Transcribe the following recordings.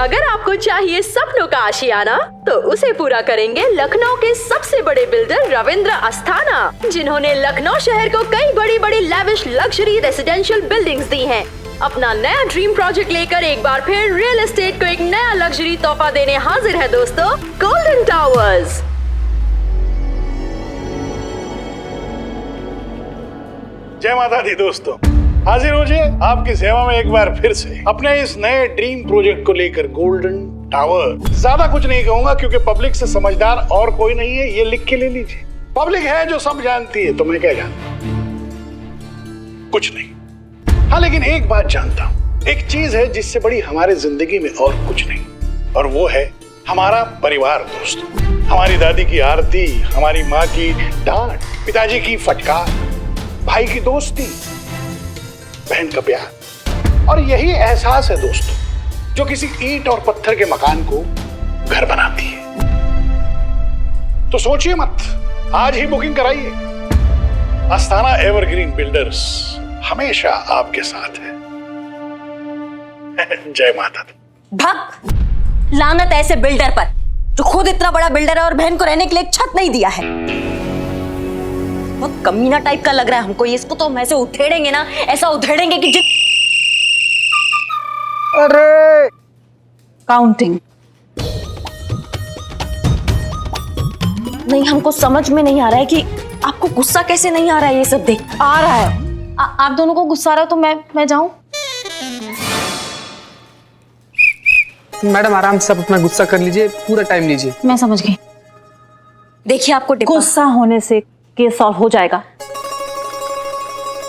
अगर आपको चाहिए सपनों का आशियाना, तो उसे पूरा करेंगे लखनऊ के सबसे बड़े बिल्डर रविंद्र अस्थाना, जिन्होंने लखनऊ शहर को कई बड़ी बड़ी लैविश लग्जरी रेसिडेंशियल बिल्डिंग्स दी हैं। अपना नया ड्रीम प्रोजेक्ट लेकर एक बार फिर रियल एस्टेट को एक नया लग्जरी तोहफा देने हाजिर है दोस्तों, गोल्डन टावर्स। जय माता दी दोस्तों, हाजिर हो जाए आपकी सेवा में एक बार फिर से अपने इस नए ड्रीम प्रोजेक्ट को लेकर, गोल्डन टावर। ज्यादा कुछ नहीं कहूंगा क्योंकि पब्लिक से समझदार और कोई नहीं है, ये लिख के ले लीजिए। पब्लिक है जो सब जानती है, तो मैं क्या जानता, कुछ नहीं। हाँ, लेकिन एक बात जानता हूं, एक चीज है जिससे बड़ी हमारे जिंदगी में और कुछ नहीं, और वो है हमारा परिवार दोस्तों। हमारी दादी की आरती, हमारी माँ की डांट, पिताजी की फटकार, भाई की दोस्ती, बहन का प्यार, और यही एहसास है दोस्तों जो किसी ईंट और पत्थर के मकान को घर बनाती है। तो सोचिए मत, आज ही बुकिंग कराइए। अस्थाना एवरग्रीन बिल्डर्स हमेशा आपके साथ है। जय माता दी। भग लानत ऐसे बिल्डर पर जो खुद इतना बड़ा बिल्डर है और बहन को रहने के लिए एक छत नहीं दिया है। बहुत कमीना टाइप का लग रहा है हमको। इसको तो हम ऐसे उधेड़ेंगे ना, ऐसा उधेड़ेंगे कि अरे काउंटिंग नहीं, हमको समझ में नहीं आ रहा है कि आपको गुस्सा कैसे नहीं आ रहा है। ये सब देख आ रहा है। आप दोनों को गुस्सा आ रहा है तो मैं जाऊं? मैडम आराम से आप अपना गुस्सा कर लीजिए, पूरा टाइम लीजिए। मैं समझ गई। देखिए आपको गुस्सा होने से केस सॉल्व हो जाएगा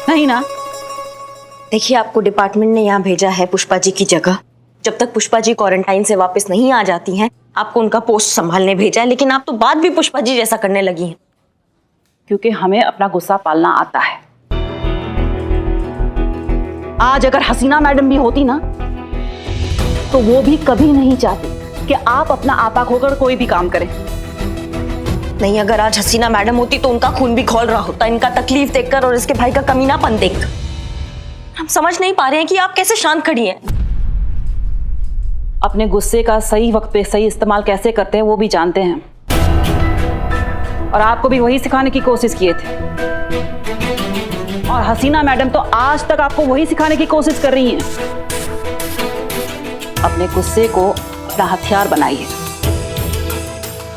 नहीं ना? देखिए आपको डिपार्टमेंट ने यहाँ भेजा है पुष्पा जी की जगह। जब तक पुष्पा जी क्वारंटाइन से वापस नहीं आ जाती हैं, आपको उनका पोस्ट संभालने भेजा है। लेकिन आप तो बात भी पुष्पा जी जैसा करने लगी हैं। क्योंकि हमें अपना गुस्सा पालना आता है। आज अगर हसीना मैडम भी होती ना, तो वो भी कभी नहीं चाहती कि आप अपना आपा खोकर कोई भी काम करें। नहीं, अगर आज हसीना मैडम होती तो उनका खून भी खौल रहा होता, इनका तकलीफ देखकर और इसके भाई का कमीनापन देखकर। हम समझ नहीं पा रहे हैं कि आप कैसे शांत खड़ी हैं। अपने गुस्से का सही वक्त पे सही इस्तेमाल कैसे करते हैं वो भी जानते हैं, और आपको भी वही सिखाने की कोशिश किए थे। और हसीना मैडम तो आज तक आपको वही सिखाने की कोशिश कर रही हैं। अपने गुस्से को अपना हथियार बनाइए,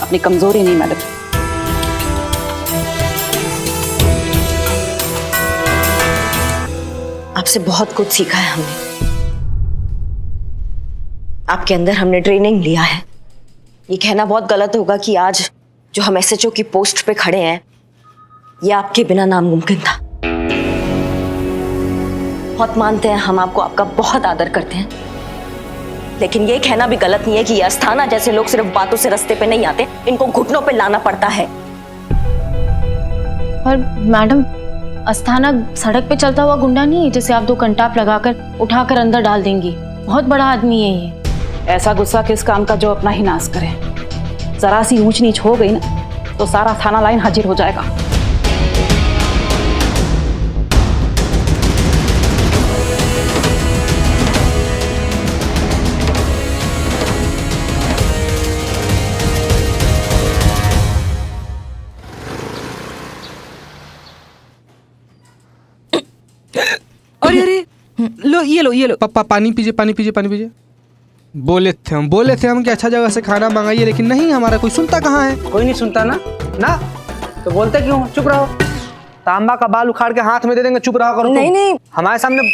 अपनी कमजोरी नहीं मैडम। आपसे बहुत कुछ सीखा है हमने। आपके अंदर हमने ट्रेनिंग लिया है। ये कहना बहुत गलत होगा कि आज जो हम एसएचओ की पोस्ट पे खड़े हैं, ये आपके बिना नामुमकिन था। बहुत मानते हैं हम आपको, आपका बहुत आदर करते हैं, लेकिन ये कहना भी गलत नहीं है कि ये अस्थाना जैसे लोग सिर्फ बातों से रास्ते पे नहीं आते, इनको घुटनों पे लाना पड़ता है। पर मैडम, अस्थाना सड़क पे चलता हुआ गुंडा नहीं है जिसे आप 2 कंटाप लगाकर उठाकर अंदर डाल देंगी। बहुत बड़ा आदमी है ये। ऐसा गुस्सा किस काम का जो अपना ही नाश करे। जरा सी ऊंच नीच हो गई ना तो सारा थाना लाइन हाजिर हो जाएगा। अरे अरे ये लो पापा, पानी पीजिए, पानी पीजिए, पानी पीजिए। बोले थे हम कि अच्छा जगह से खाना मंगाइए, लेकिन नहीं, हमारा कोई सुनता कहाँ है। कोई नहीं सुनता ना तो बोलते क्यों? चुप रहो। तांबा का बाल उखाड़ के हाथ में दे देंगे, चुप रहा करो। नहीं नहीं, हमारे सामने।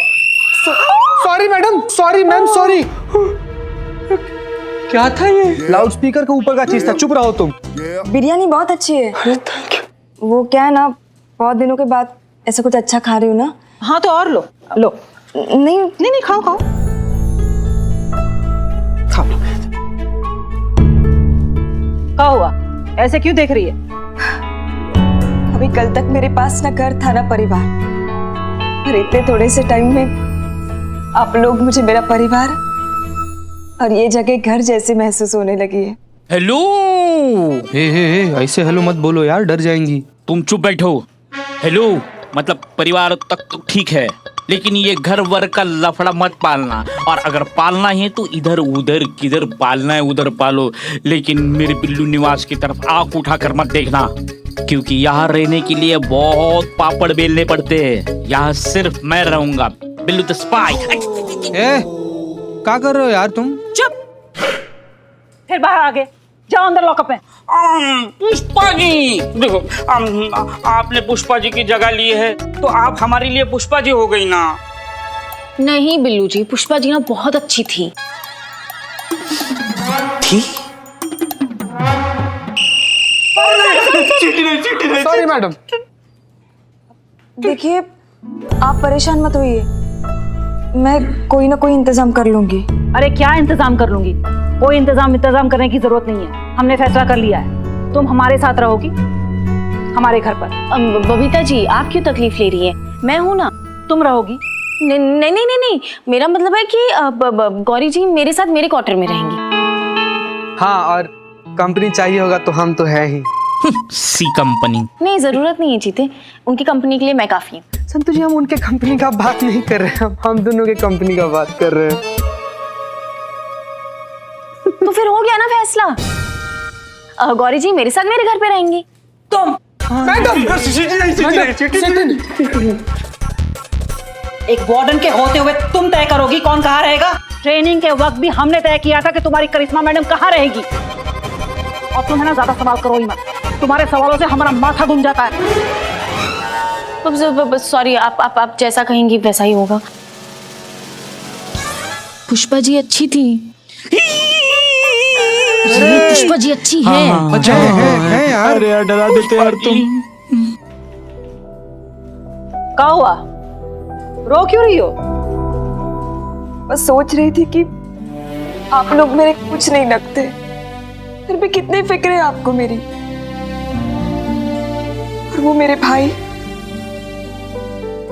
Sorry madam, sorry ma'am, sorry. क्या था ये? लाउड स्पीकर के ऊपर का चीज था, चुप रहो तुम। बिरयानी बहुत अच्छी है। वो क्या है ना, बहुत दिनों के बाद ऐसा कुछ अच्छा खा रही हूँ ना। हाँ तो और लो लो। नहीं नहीं, खाओ खाओ खाओ। क्या हुआ, ऐसे क्यों देख रही है? अभी कल तक मेरे पास ना घर था ना परिवार, और इतने थोड़े से टाइम में आप लोग मुझे मेरा परिवार और ये जगह घर जैसे महसूस होने लगी है। हेलो। हे ऐसे हेलो मत बोलो यार, डर जाएंगी। तुम चुप बैठो। हेलो मतलब परिवार तक तो ठीक है, लेकिन ये घर वर का लफड़ा मत पालना, और अगर पालना है तो इधर उधर किधर पालना है उधर पालो, लेकिन मेरे बिल्लू निवास की तरफ आंख उठाकर मत देखना, क्योंकि यहाँ रहने के लिए बहुत पापड़ बेलने पड़ते हैं। यहाँ सिर्फ मैं रहूंगा, बिल्लू द स्पाई। ए, क्या कर रहे हो यार तुम? चुप, फिर बाहर आ गए, जाओ अंदर लॉकअप में। पुष्पा जी, देखो आपने पुष्पा जी की जगह ली है तो आप हमारे लिए पुष्पा जी हो गई ना। नहीं बिल्लू जी, पुष्पा जी ना बहुत अच्छी थी। Sorry madam. देखिए, आप परेशान मत होइए, मैं कोई ना कोई इंतजाम कर लूंगी। अरे क्या इंतजाम कर लूंगी? कोई इंतजाम करने की जरूरत नहीं है। हमने फैसला कर लिया है, तुम हमारे साथ रहोगी हमारे घर पर। बबीता जी, आप क्यों तकलीफ ले रही है? मैं हूं ना। तुम रहोगी। नहीं नहीं नहीं नहीं नहीं, मेरा मतलब है कि गौरी जी मेरे साथ मेरे क्वार्टर में रहेंगी। हाँ, और कंपनी चाहिए होगा तो हम तो है ही। सी कंपनी नहीं, जरूरत नहीं है जीते, उनकी कंपनी के लिए मैं काफी हूँ। संतु जी, हम उनके कंपनी का बात नहीं कर रहे हैं, हम दोनों के कंपनी का बात कर रहे हैं। तो फिर हो गया ना फैसला। गौरी जी मेरे साथ मेरे घर पे रहेंगी। तुम एक वार्डन के होते हुए तुम तय करोगी कौन कहाँ रहेगा? ट्रेनिंग के वक्त भी हमने तय किया था कि तुम्हारी करिश्मा मैडम कहाँ रहेगी। और तुम है ना ज्यादा सवाल करो ही मत, तुम्हारे सवालों से हमारा माथा घूम जाता है। सॉरी, आप जैसा कहेंगी वैसा ही होगा। पुष्पा जी अच्छी थी। पुष्पा जी अच्छी है। अच्छा है यार। अरे यार, डरा देते यार तुम। क्या हुआ, रो क्यों रही हो? बस सोच रही थी कि आप लोग मेरे कुछ नहीं लगते, फिर भी कितनी फिक्र है आपको मेरी। और वो मेरे भाई,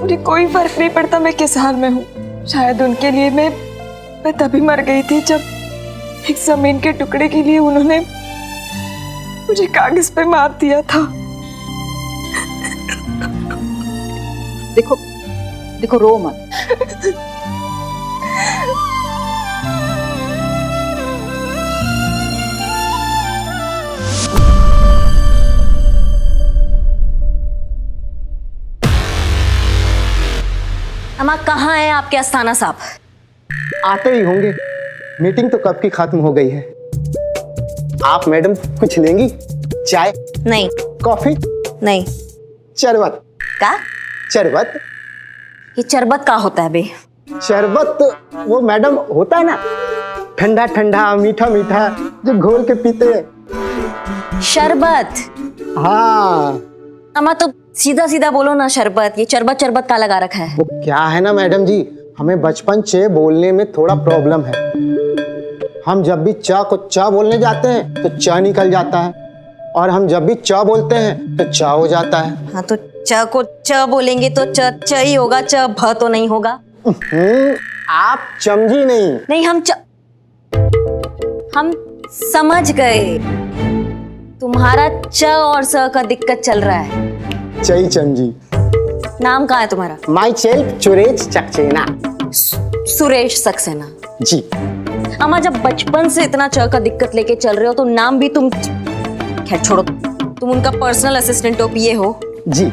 मुझे कोई फर्क नहीं पड़ता मैं किस हाल में हूँ। शायद उनके लिए मैं तभी मर गई थी जब एक जमीन के टुकड़े के लिए उन्होंने मुझे कागज पे मार दिया था। देखो रो मत। अम्मा, कहाँ है आपके अस्थाना साहब? आते ही होंगे, मीटिंग तो कब की खत्म हो गई है। आप मैडम कुछ लेंगी? चाय? नहीं। कॉफी? नहीं। शरबत? का? शरबत? ये चरबत का होता है बे? शरबत वो मैडम होता है ना, ठंडा ठंडा मीठा मीठा जो घोल के पीते हैं। शरबत? हाँ। अम्मा तो सीधा सीधा बोलो ना, शरबत। ये चरबत का लगा रखा है। वो क्या है ना मैडम जी, हमें बचपन से बोलने में थोड़ा प्रॉब्लम है। हम जब भी च को च बोलने जाते हैं तो च निकल जाता है, और हम जब भी च बोलते हैं तो च हो जाता है। हाँ, तो च को च बोलेंगे तो च ही होगा, च भ तो नहीं होगा। आप समझी नहीं। नहीं, हम समझ गए। तुम्हारा च और स का दिक्कत चल रहा है। चई चमजी। नाम कहाँ है तुम्हारा? Myself Suresh Saxena. सुरेश सक्सेना जी। अम्मा, जब बचपन से इतना च का दिक्कत लेके चल रहे हो तो नाम भी तुम, खैर छोड़ो, तुम उनका पर्सनल असिस्टेंट हो, पीए हो। जी।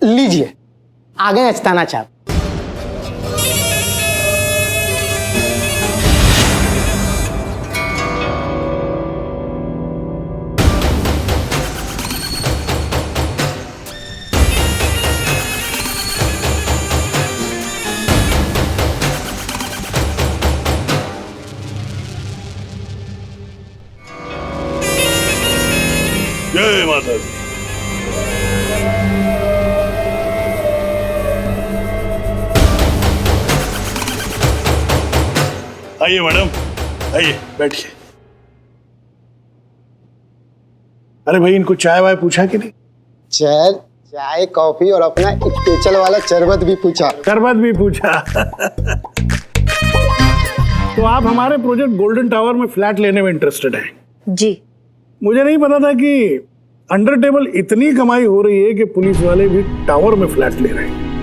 लीजिए, आ गए अस्थाना साहब। जय माता दी। आइए मैडम, आइए बैठिए। अरे भाई, इनको चाय वाय पूछा कि नहीं? चाय कॉफी और अपना स्पेशल वाला शरबत भी पूछा। शरबत भी पूछा। तो आप हमारे प्रोजेक्ट गोल्डन टावर में फ्लैट लेने में इंटरेस्टेड हैं? जी। मुझे नहीं पता था कि अंडर टेबल इतनी कमाई हो रही है कि पुलिस वाले भी टावर में फ्लैट ले रहे हैं।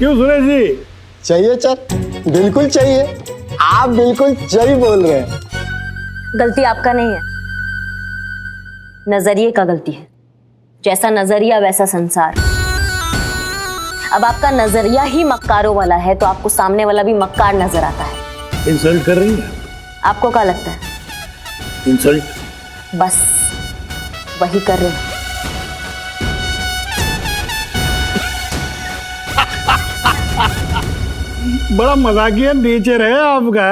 क्यों सुरेश जी? चाहिए चल, बिल्कुल चाहिए। आप बिल्कुल सही बोल रहे हैं। गलती आपका नहीं है, नजरिए का गलती है। जैसा नजरिया वैसा संसार। अब आपका नजरिया ही मक्कारों वाला है तो आपको सामने वाला भी मक्कार नजर आता है। इंसल्ट कर रही है? आपको क्या लगता है? इंसल्ट? बस वही कर रहे हैं। बड़ा मजाकिया नेचर है आपका।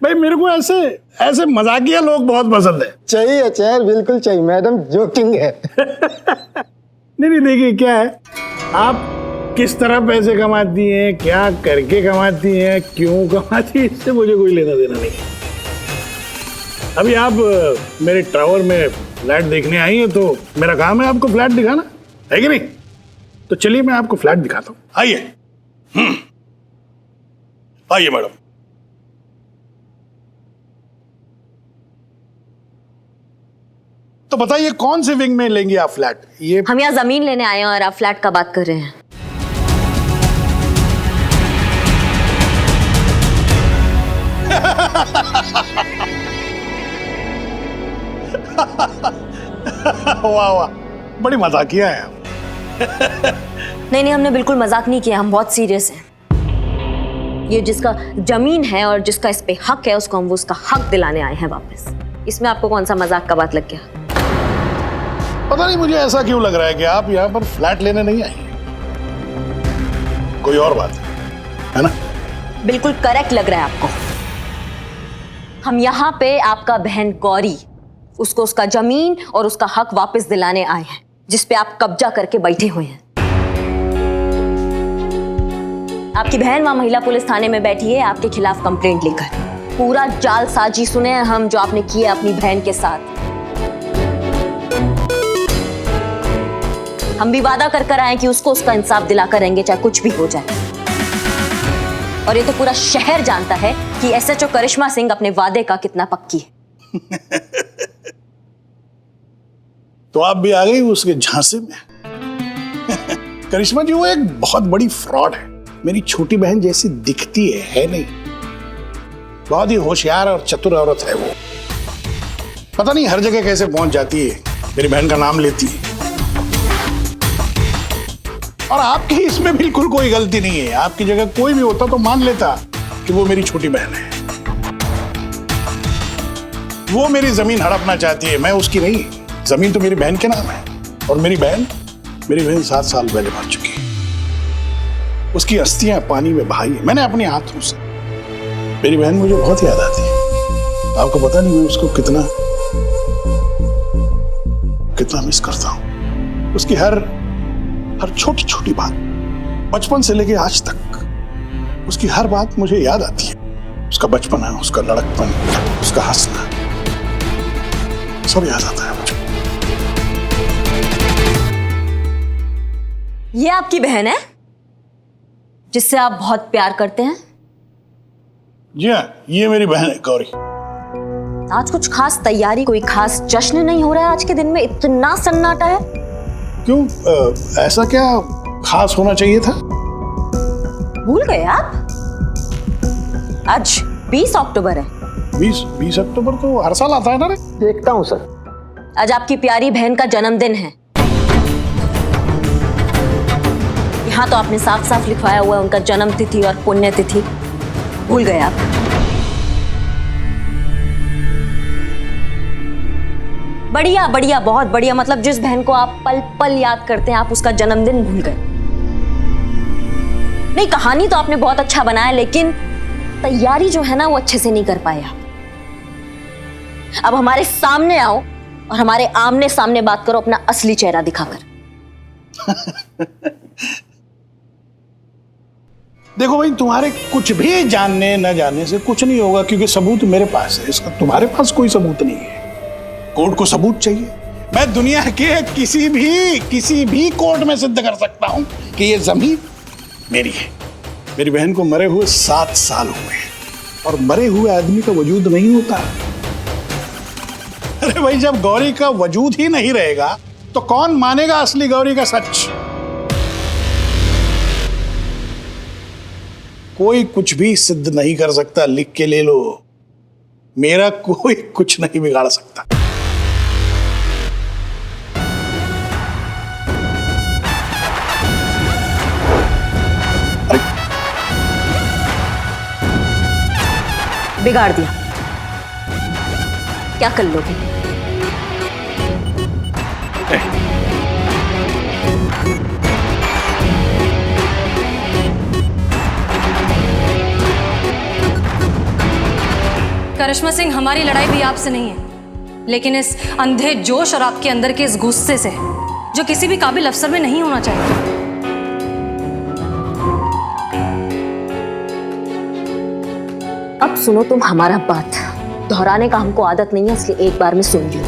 भाई मेरे को ऐसे ऐसे मजाकिया लोग बहुत पसंद है। चाहिए चेयर, बिल्कुल चाहिए। मैडम जोकिंग है। नहीं देखिए क्या है, आप किस तरह पैसे कमाती हैं, क्या करके कमाती हैं, क्यों कमाती हैं, इससे मुझे कोई लेना देना नहीं है। अभी आप मेरे टावर में फ्लैट देखने आई हैं तो मेरा काम है आपको फ्लैट दिखाना, है कि नहीं? तो चलिए मैं आपको फ्लैट दिखाता हूँ, आइए। आइए मैडम। तो बताइए कौन से विंग में लेंगे आप फ्लैट? ये हम यहाँ जमीन लेने आए हैं और आप फ्लैट का बात कर रहे हैं। वाह वाह, बड़ी मजाकिया है आप। नहीं, हमने बिल्कुल मजाक नहीं किया, हम बहुत सीरियस हैं। ये जिसका जमीन है और जिसका इस पे हक है उसको हम वो उसका हक दिलाने आए हैं वापस। इसमें आपको कौन सा मजाक का बात लग गया? पता नहीं मुझे ऐसा क्यों लग रहा है कि आप यहाँ पर फ्लैट लेने नहीं आई, कोई और बात है ना? बिल्कुल करेक्ट लग रहा है आपको। हम यहाँ पे आपका बहन गौरी, उसको उसका जमीन और उसका हक वापस दिलाने आए हैं जिसपे आप कब्जा करके बैठे हुए हैं। आपकी बहन वहां महिला पुलिस थाने में बैठी है आपके खिलाफ कंप्लेंट लेकर। पूरा जालसाजी सुने हैं हम जो आपने किया अपनी बहन के साथ। हम भी वादा कर कर आए कि उसको उसका इंसाफ दिला कर रहेंगे चाहे कुछ भी हो जाए। और ये तो पूरा शहर जानता है कि एसएचओ करिश्मा सिंह अपने वादे का कितना पक्की है। तो आप भी आ गई उसके झांसे में। करिश्मा जी वो एक बहुत बड़ी फ्रॉड है, मेरी छोटी बहन जैसी दिखती है नहीं। बहुत ही होशियार और चतुर औरत है वो। पता नहीं हर जगह कैसे पहुंच जाती है, मेरी बहन का नाम लेती है। और आपकी इसमें बिल्कुल कोई गलती नहीं है। आपकी जगह कोई भी होता तो मान लेता कि वो मेरी छोटी बहन है। वो मेरी जमीन हड़पना चाहती है, मैं उसकी नहीं। जमीन तो मेरी बहन के नाम है और मेरी बहन 7 साल पहले मर चुकी है। उसकी अस्थियां पानी में बहाई है मैंने अपने हाथों से। मेरी बहन मुझे बहुत याद आती है। आपको पता नहीं मैं उसको कितना मिस करता हूं। उसकी हर छोटी छोटी बात, बचपन से लेके आज तक उसकी हर बात मुझे याद आती है। उसका बचपन है, उसका लड़कपन, उसका हंसना, सब याद आता है मुझे। ये आपकी बहन है जिससे आप बहुत प्यार करते हैं? जी हाँ, ये मेरी बहन है गौरी। आज कुछ खास तैयारी, कोई खास जश्न नहीं हो रहा है आज के दिन में? इतना सन्नाटा है क्यों? ऐसा क्या खास होना चाहिए था? भूल गए आप? आज 20 अक्टूबर है। 20 अक्टूबर तो हर साल आता है ना रे? देखता हूँ सर। आज आपकी प्यारी बहन का जन्मदिन है। यहाँ तो आपने साफ साफ लिखवाया हुआ है उनका जन्म तिथि और पुण्य तिथि। भूल गए आप? बढ़िया बढ़िया, बहुत बढ़िया। मतलब जिस बहन को आप पल पल याद करते हैं आप उसका जन्मदिन भूल गए। नहीं, कहानी तो आपने बहुत अच्छा बनाया लेकिन तैयारी जो है ना वो अच्छे से नहीं कर पाए आप। अब हमारे सामने आओ और हमारे आमने सामने बात करो अपना असली चेहरा दिखाकर। देखो भाई, तुम्हारे कुछ भी जानने न जानने से कुछ नहीं होगा क्योंकि सबूत मेरे पास है। इसका तुम्हारे पास कोई सबूत नहीं है। कोर्ट को सबूत चाहिए। मैं दुनिया के किसी भी कोर्ट में सिद्ध कर सकता हूं कि ये जमीन मेरी है। मेरी बहन को मरे हुए 7 साल हुए हैं और मरे हुए आदमी का वजूद नहीं होता। अरे भाई, जब गौरी का वजूद ही नहीं रहेगा तो कौन मानेगा असली गौरी का सच? कोई कुछ भी सिद्ध नहीं कर सकता, लिख के ले लो। मेरा कोई कुछ नहीं बिगाड़ सकता। बिगाड़ दिया, क्या कर लोगे? करिश्मा सिंह, हमारी लड़ाई भी आपसे नहीं है, लेकिन इस अंधे जोश और आपके अंदर के इस गुस्से से, जो किसी भी काबिल अफसर में नहीं होना चाहिए। अब सुनो तुम हमारा बात, दोहराने का हमको आदत नहीं है, इसलिए एक बार में सुन लो।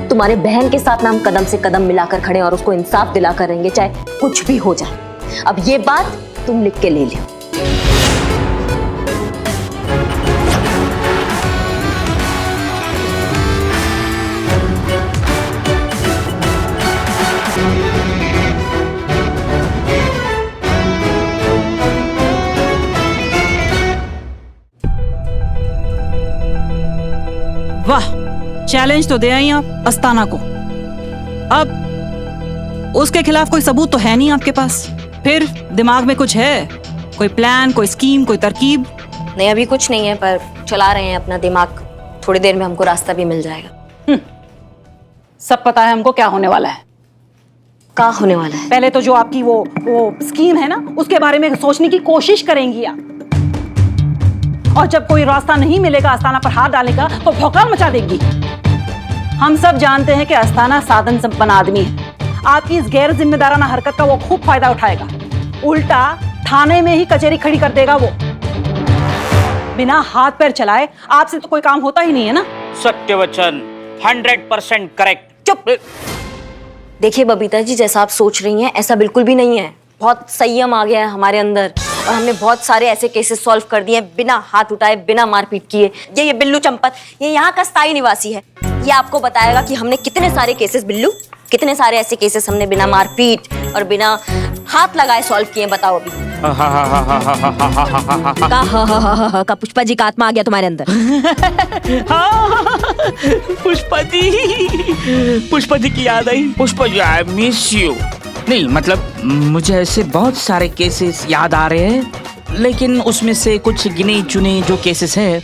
तुम्हारे बहन के साथ ना हम कदम से कदम मिलाकर खड़े और उसको इंसाफ दिलाकर रहेंगे, चाहे कुछ भी हो जाए। अब ये बात तुम लिख के ले लो। वाह, चैलेंज तो दे आई आप अस्ताना को। अब उसके खिलाफ कोई सबूत तो है नहीं आपके पास, फिर दिमाग में कुछ है? कोई प्लान, कोई स्कीम, कोई तरकीब? नहीं, अभी कुछ नहीं है, पर चला रहे हैं अपना दिमाग। थोड़ी देर में हमको रास्ता भी मिल जाएगा। सब पता है हमको क्या होने वाला है। क्या होने वाला है? पहले तो जो आपकी वो स्कीम है ना, उसके बारे में सोचने की कोशिश करेंगी आप, और जब कोई रास्ता नहीं मिलेगा अस्ताना पर हाथ डालने का, तो भौकाल मचा देगी। हम सब जानते हैं कि अस्ताना साधन संपन्न आदमी है। आपकी इस गैर जिम्मेदाराना हरकत का वो खूब फायदा उठाएगा। उल्टा थाने में ही कचहरी खड़ी कर देगा वो। बिना हाथ पैर चलाए आपसे तो कोई काम होता ही नहीं है ना। सत्य वचन, 100% करेक्ट। चुप। देखिए बबीता जी, जैसा आप सोच रही हैं ऐसा बिल्कुल भी नहीं है। बहुत संयम आ गया है हमारे अंदर, और हमने बहुत सारे ऐसे केसेस सॉल्व कर दिए बिना हाथ उठाए, बिना मारपीट किए। ये बिल्लू चंपत, ये यहाँ का स्थायी निवासी है। ये आपको बताएगा कि हमने कितने सारे केसेस, बिल्लू कितने सारे ऐसे केसेस हमने बिना मारपीट और बिना हाथ लगाए सॉल्व किए। बताओ अभी। का पुष्पा जी का आत्मा आ गया तुम्हारे अंदर? पुष्पा जी की याद आई। Pushpa ji, I miss you. नहीं मतलब मुझे ऐसे बहुत सारे केसेस याद आ रहे हैं, लेकिन उसमें से कुछ गिने चुने जो केसेस हैं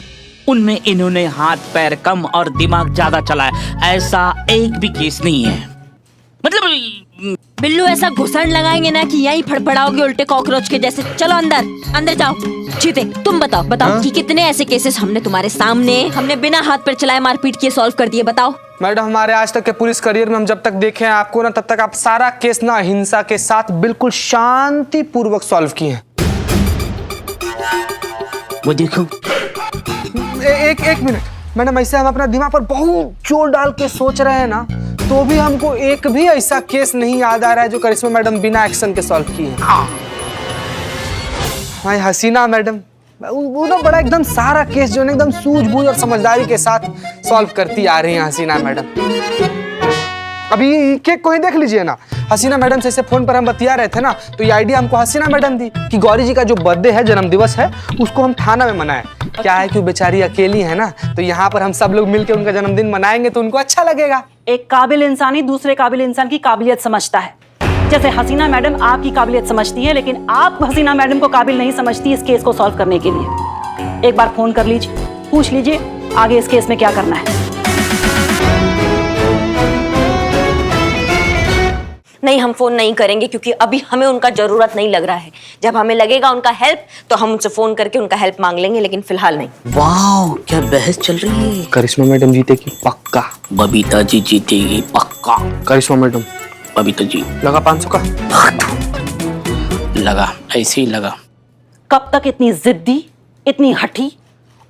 उनमें इन्होंने हाथ पैर कम और दिमाग ज्यादा चलाया। ऐसा एक भी केस नहीं है। मतलब बिल्लू ऐसा घुसड़ लगाएंगे ना कि यहीं फड़फड़ाओगे उल्टे कॉकरोच के जैसे। चलो अंदर, अंदर जाओ। चीते, तुम बताओ कि कितने ऐसे केसेस हमने तुम्हारे सामने, हमने बिना हाथ पैर चलाए मारपीट किए सॉल्व कर दिए। बताओ। मैडम, हमारे आज तक के पुलिस करियर में हम जब तक देखे हैं आपको ना, तब तक आप सारा केस ना हिंसा के साथ बिल्कुल शांति पूर्वक सॉल्व किए हैं। वो देखो। एक मिनट मैडम, ऐसे हम अपना दिमाग पर बहुत जोर डाल के सोच रहे हैं ना, तो भी हमको एक भी ऐसा केस नहीं याद आ रहा है जो करिश्मा मैडम बिना एक्शन के सॉल्व की है। भाई हसीना मैडम, वो ना बड़ा एकदम सारा केस जो है एकदम सूझबूझ और समझदारी के साथ सॉल्व करती आ रही हैं हसीना मैडम। अभी केक को ही देख लीजिए ना, हसीना मैडम से फोन पर हम बतिया रहे थे ना, तो ये आइडिया हमको हसीना मैडम दी कि गौरी जी का जो बर्थडे है, जन्म दिवस है, उसको हम थाना में मनाएं। क्या है कि बेचारी अकेली है ना, तो यहाँ पर हम सब लोग मिलकर उनका जन्मदिन मनाएंगे तो उनको अच्छा लगेगा। एक काबिल इंसान ही दूसरे काबिल इंसान की काबिलियत समझता है। जैसे हसीना मैडम आपकी काबिलियत समझती है, लेकिन आप हसीना मैडम को काबिल नहीं समझती इस केस को सॉल्व करने के लिए। एक बार फोन कर लीजिए, पूछ लीजिए आगे इस केस में क्या करना है। नहीं, हम फोन नहीं करेंगे क्योंकि अभी हमें उनका जरूरत नहीं लग रहा है। जब हमें लगेगा उनका हेल्प तो हम उनसे फोन करके उनका हेल्प मांग लेंगे, लेकिन फिलहाल नहीं। वाह, क्या बहस चल रही है। करिश्मा मैडम जीतेगी पक्का। बबीता जी जीतेगी पक्का। करिश्मा मैडम। बबीता जी। लगा 500 का? लगा, ऐसे ही लगा। कब तक इतनी जिद्दी, इतनी हठी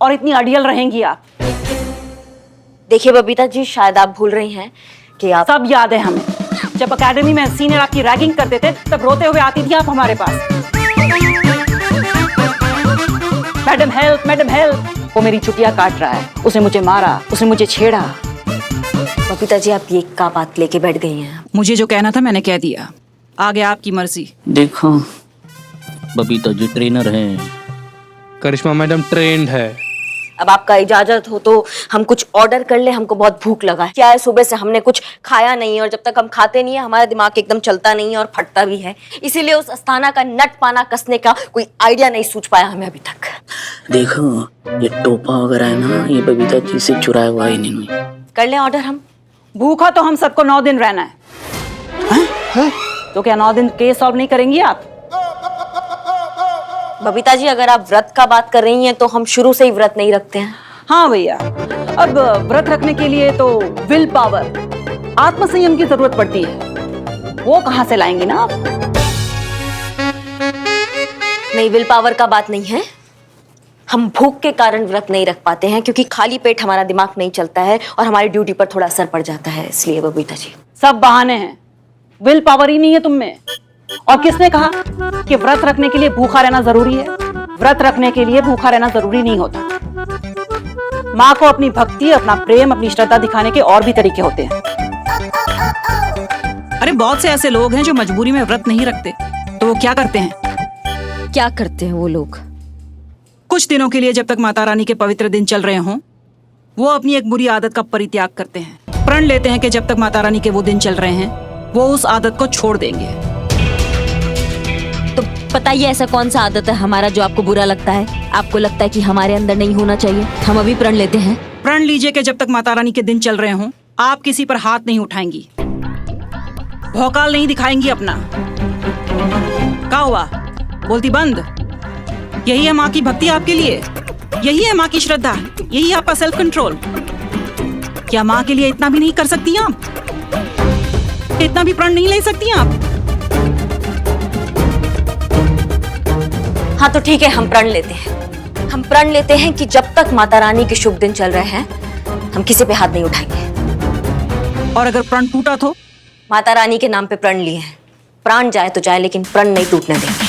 और इतनी अड़ियल रहेंगी आप? देखिए बबीता जी, शायद आप भूल रही हैं कि आप। सब याद है हमें। जब एकेडमी में सीनियर आपकी रैगिंग करते थे, तब रोते हुए आती थी आप हमारे पास। Madam help, madam help. वो मेरी छुट्टियां काट रहा है, उसने मुझे मारा, उसने मुझे छेड़ा। बबीता जी, आप ये क्या बात लेके बैठ गई हैं? मुझे जो कहना था मैंने कह दिया, आगे आपकी मर्जी। देखो, बबीता जी ट्रेनर हैं, करिश्मा मैडम ट्रेंड है। अब आपका इजाजत हो तो हम कुछ ऑर्डर कर ले, हमको बहुत भूख लगा है। क्या है, सुबह से हमने कुछ खाया नहीं है और जब तक हम खाते नहीं है हमारा दिमाग एकदम चलता नहीं है और फटता भी है। इसीलिए उस अस्थाना का नट पाना कसने का कोई आइडिया नहीं सूझ पाया हमें अभी तक। देखो ये टोपा वगैरह है ना, ये बबीता जी से चुराया हुआ है इन्होंने। कर ले ऑर्डर हम। भूखा तो हम सबको 9 दिन रहना है। तो क्या 9 दिन केस सॉल्व नहीं करेंगी आप? बबीता जी, अगर आप व्रत का बात कर रही हैं तो हम शुरू से ही व्रत नहीं रखते हैं। हाँ भैया, अब व्रत रखने के लिए तो विल पावर, आत्मसंयम की जरूरत पड़ती है। वो कहाँ से लाएंगी ना आप? नहीं, विल पावर का बात नहीं है। हम भूख के कारण व्रत नहीं रख पाते हैं क्योंकि खाली पेट हमारा दिमाग नहीं चलता है और हमारी ड्यूटी पर थोड़ा असर पड़ जाता है, इसलिए बबीता जी। सब बहाने हैं, विल पावर ही नहीं है तुम में। और किसने कहा कि व्रत रखने के लिए भूखा रहना जरूरी है? व्रत रखने के लिए भूखा रहना जरूरी नहीं होता। माँ को अपनी भक्ति, अपना प्रेम, अपनी श्रद्धा दिखाने के और भी तरीके होते हैं। अरे बहुत से ऐसे लोग हैं जो मजबूरी में व्रत नहीं रखते, तो वो क्या करते हैं? क्या करते हैं वो लोग? कुछ दिनों के लिए, जब तक माता रानी के पवित्र दिन चल रहे हों, वो अपनी एक बुरी आदत का परित्याग करते हैं। प्रण लेते हैं कि जब तक माता रानी के वो दिन चल रहे हैं वो उस आदत को छोड़ देंगे। तो बताइए ऐसा कौन सा आदत है हमारा जो आपको बुरा लगता है, आपको लगता है कि हमारे अंदर नहीं होना चाहिए? हम अभी प्रण लेते हैं। प्रण लीजिए कि जब तक माता रानी के दिन चल रहे हों आप किसी पर हाथ नहीं उठाएंगी, भौकाल नहीं दिखाएंगी अपना। क्या हुआ, बोलती बंद? यही है माँ की भक्ति आपके लिए, यही है माँ की श्रद्धा, यही है आपका सेल्फ कंट्रोल। क्या माँ के लिए इतना भी नहीं कर सकती आप? इतना भी प्रण नहीं ले सकती आप? हाँ तो ठीक है, हम प्रण लेते हैं। हम प्रण लेते हैं कि जब तक माता रानी के शुभ दिन चल रहे हैं हम किसी पे हाथ नहीं उठाएंगे। और अगर प्रण टूटा तो? माता रानी के नाम पे प्रण लिए हैं, प्राण जाए तो जाए लेकिन प्रण नहीं टूटने देंगे।